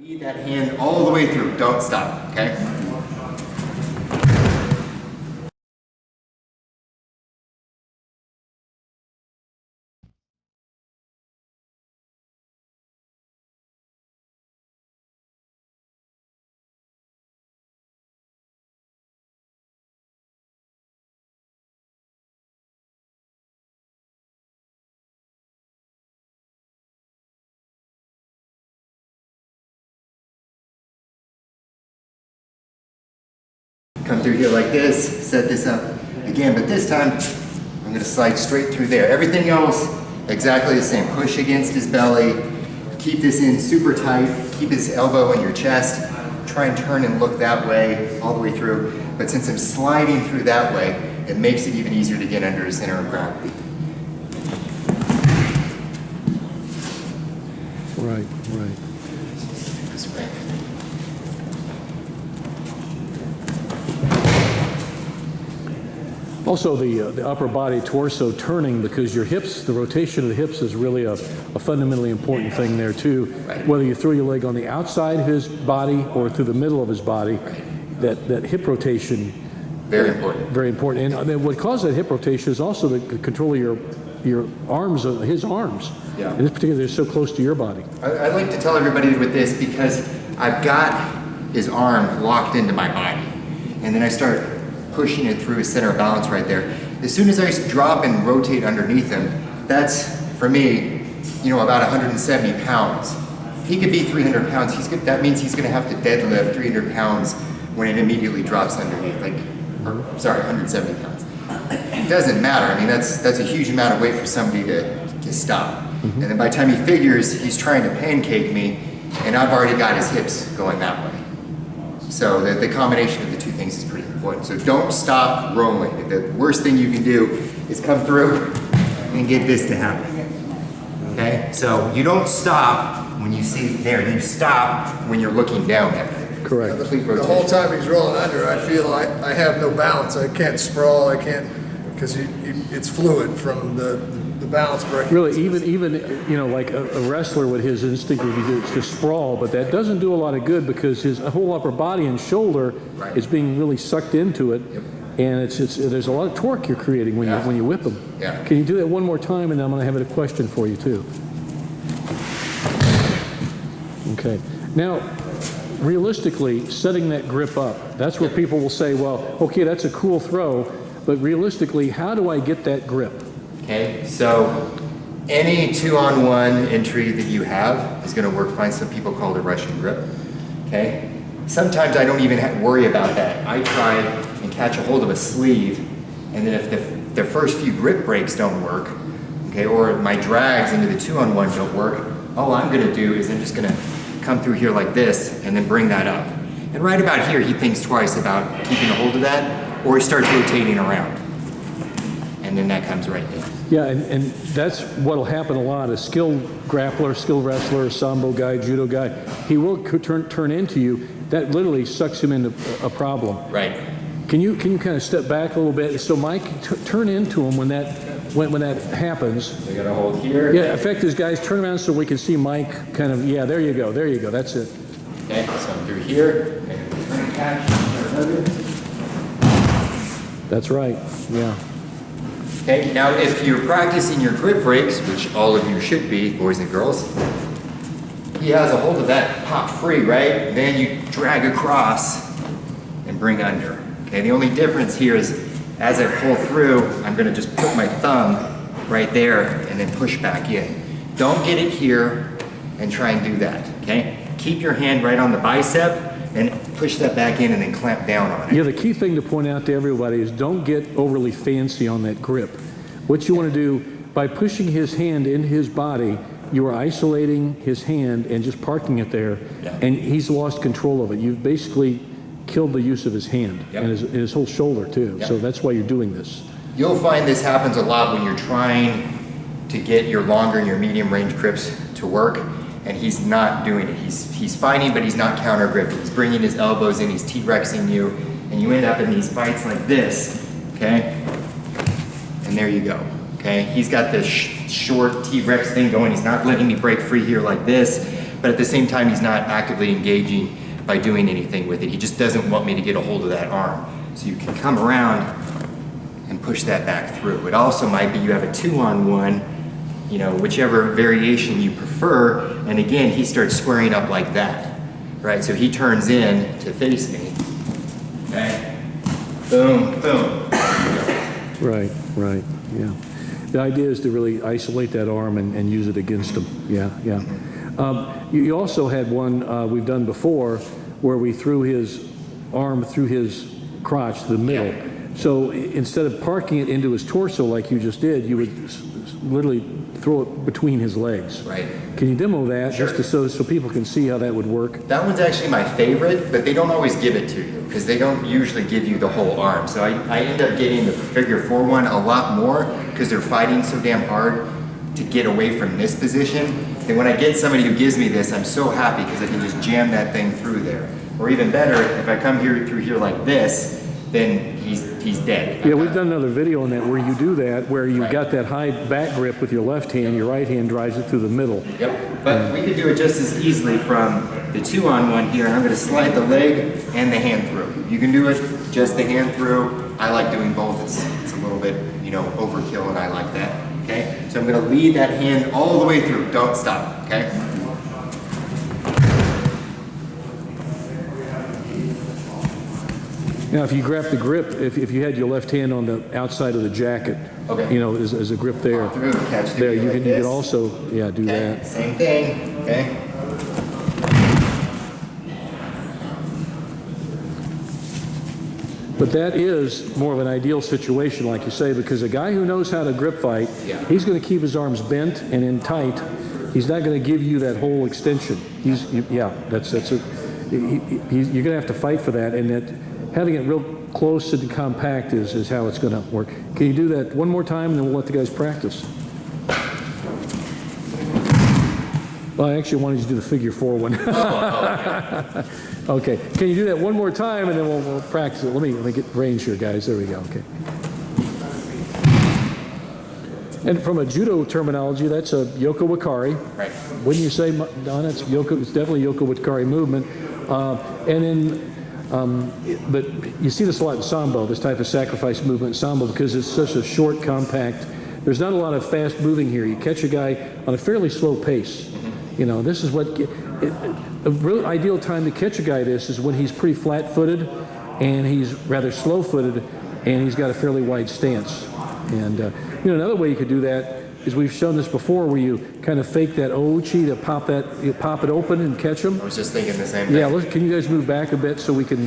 Lead that hand all the way through, don't stop, okay? Come through here like this, set this up again, but this time I'm gonna slide straight through there. Everything else, exactly the same. Push against his belly, keep this in super tight, keep his elbow in your chest, try and turn and look that way, all the way through. But since I'm sliding through that way, it makes it even easier to get under his center of gravity. Right, right. This way. Also, the upper body torso turning, because your hips, the rotation of the hips is really a fundamentally important thing there too. Right. Whether you throw your leg on the outside of his body or through the middle of his body, Right. that hip rotation. Very important. Very important. And then what causes that hip rotation is also the control of your arms, his arms. Yeah. In this particular, they're so close to your body. I like to tell everybody with this because I've got his arm locked into my body, and then I start pushing it through his center of balance right there. As soon as I drop and rotate underneath him, that's, for me, you know, about 170 pounds. He could be 300 pounds. That means he's gonna have to deadlift 300 pounds when it immediately drops underneath, 170 pounds. It doesn't matter. I mean, that's a huge amount of weight for somebody to stop. Mm-hmm. And then by the time he figures, he's trying to pancake me, and I've already got his hips going that way. So the combination of the two things is pretty important. So don't stop rolling. The worst thing you can do is come through and get this to happen. Okay? So you don't stop when you see there. You stop when you're looking down at it. Correct. The whole time he's rolling under, I feel I have no balance. I can't sprawl. I can't, because it's fluid from the balance break. Really, even you know, like a wrestler with his instinct would be to sprawl, but that doesn't do a lot of good because his whole upper body and shoulder Right. is being really sucked into it, Yep. and there's a lot of torque you're creating when you whip them. Yeah. Can you do that one more time, and then I'm going to have a question for you too. Okay. Now, realistically, setting that grip up, that's where people will say, well, okay, that's a cool throw, but realistically, how do I get that grip? Okay? So any 2-on-1 entry that you have is going to work fine. Some people call it a Russian grip. Okay? Sometimes I don't even worry about that. I try and catch a hold of a sleeve, and then if the first few grip breaks don't work, okay, or my drags into the 2-on-1 don't work, all I'm going to do is I'm just going to come through here like this and then bring that up. And right about here, he thinks twice about keeping a hold of that, or he starts rotating around. And then that comes right there. Yeah, and that's what'll happen a lot. A skilled grappler, skilled wrestler, Sambo guy, Judo guy, he will turn into you. That literally sucks him into a problem. Right. Can you kind of step back a little bit? So Mike, turn into him when that happens. We got to hold here. Yeah, in fact, guys, turn around so we can see Mike kind of, yeah, there you go, that's it. Okay, so I'm through here, make a turn catch, That's right, yeah. Okay, now if you're practicing your grip breaks, which all of you should be, boys and girls, he has a hold of that pop free, right? Then you drag across and bring under. Okay, the only difference here is as I pull through, I'm gonna just put my thumb right there and then push back in. Don't get it here and try and do that, okay? Keep your hand right on the bicep and push that back in and then clamp down on it. Yeah, the key thing to point out to everybody is don't get overly fancy on that grip. What you want to do, by pushing his hand into his body, you are isolating his hand and just parking it there, Yeah. and he's lost control of it. You've basically killed the use of his hand. Yep. And his whole shoulder too. Yep. So that's why you're doing this. You'll find this happens a lot when you're trying to get your longer and your medium range grips to work, and he's not doing it. He's fighting, but he's not counter gripping. He's bringing his elbows in, he's T-Rexing you, and you end up in these fights like this, okay? And there you go, okay? He's got this short T-Rex thing going. He's not letting me break free here like this, but but at the same time, he's not actively engaging by doing anything with it. He just doesn't want me to get a hold of that arm. So you can come around and push that back through. It also might be you have a 2-on-1, you know, whichever variation you prefer, and again, he starts squaring up like that, right? So he turns in to face me, okay? Boom, boom. Right, right, yeah. The idea is to really isolate that arm and use it against him. Yeah, yeah. You also had one we've done before where we threw his arm through his crotch, the middle. Yeah. So instead of parking it into his torso like you just did, you would literally throw it between his legs. Right. Can you demo that Sure. just so people can see how that would work? That one's actually my favorite, but they don't always give it to you because they don't usually give you the whole arm. So I end up getting the figure 4 one a lot more because they're fighting so damn hard to get away from this position. And when I get somebody who gives me this, I'm so happy because I can just jam that thing through there. Or even better, if I come here through here like this, then he's dead. Yeah, we've done another video on that where you do that, where you've Right. got that high back grip with your left hand, your right hand drives it through the middle. Yep, but we could do it just as easily from the 2-on-1 here, and I'm gonna slide the leg and the hand through. You can do it just the hand through. I like doing both. It's a little bit, you know, overkill, and I like that, okay? So I'm gonna lead that hand all the way through. Don't stop, okay? Now, if you grab the grip, if you had your left hand on the outside of the jacket, Okay. you know, as a grip there, Through, catch through there you like can this. also, yeah, do Okay, that. same thing, okay? But that is more of an ideal situation, like you say, because a guy who knows how to grip fight, Yeah. he's going to keep his arms bent and in tight. He's not going to give you that whole extension. You're going to have to fight for that, and that having it real close and compact is how it's going to work. Can you do that one more time, and then we'll let the guys practice? Well, I actually wanted you to do the figure 4 one. Okay. Can you do that one more time, and then we'll practice it? Let me get range here, guys. There we go. Okay. And from a judo terminology, that's a Yoko Wakari. Right. Wouldn't you say, Don? It's Yoko. It's definitely Yoko Wakari movement. But you see this a lot in Sambo, this type of sacrifice movement in Sambo, because it's such a short, compact. There's not a lot of fast moving here. You catch a guy on a fairly slow pace. You know, this is what a real ideal time to catch a guy. This is when he's pretty flat-footed, and he's rather slow-footed, and he's got a fairly wide stance. And you know, another way you could do that is we've shown this before, where you kind of fake that ochi to pop it open and catch him. I was just thinking the same thing. Yeah, can you guys move back a bit so we can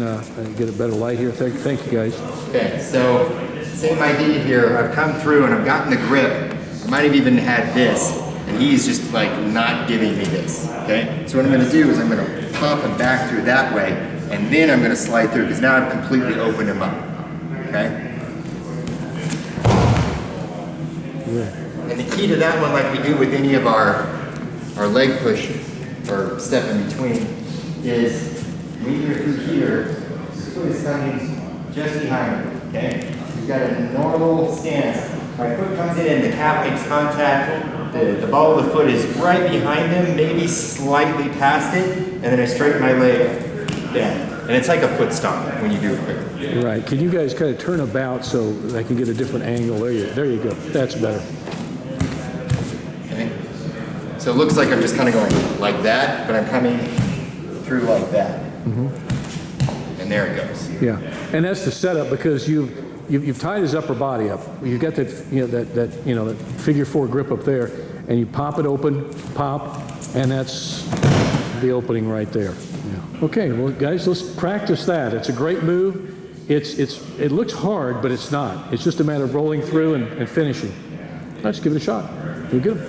get a better light here? Thank you, guys. Okay, so same idea here. I've come through and I've gotten the grip. I might have even had this, and he's just like not giving me this, okay? So what I'm gonna do is I'm gonna pop him back through that way, and then I'm gonna slide through, because now I've completely opened him up, okay? Yeah. And the key to that one, like we do with any of our leg push or step in between, is when you're through here, your foot is coming just behind you, okay? You've got a normal stance. My foot comes in and the calf makes contact. The ball of the foot is right behind them, maybe slightly past it, and then I straighten my leg down. And it's like a foot stomp when you do it quickly. Right. Can you guys kind of turn about so I can get a different angle? There you go. That's better. Okay? So it looks like I'm just kind of going like that, but I'm coming through like that. Mm-hmm. And there it goes. Yeah, and that's the setup, because you've tied his upper body up. You've got that that figure 4 grip up there, and you pop it open, pop, and that's the opening right there. Yeah. Okay, well, guys, let's practice that. It's a great move. It looks hard, but it's not. It's just a matter of rolling through and finishing. Let's give it a shot. We're good.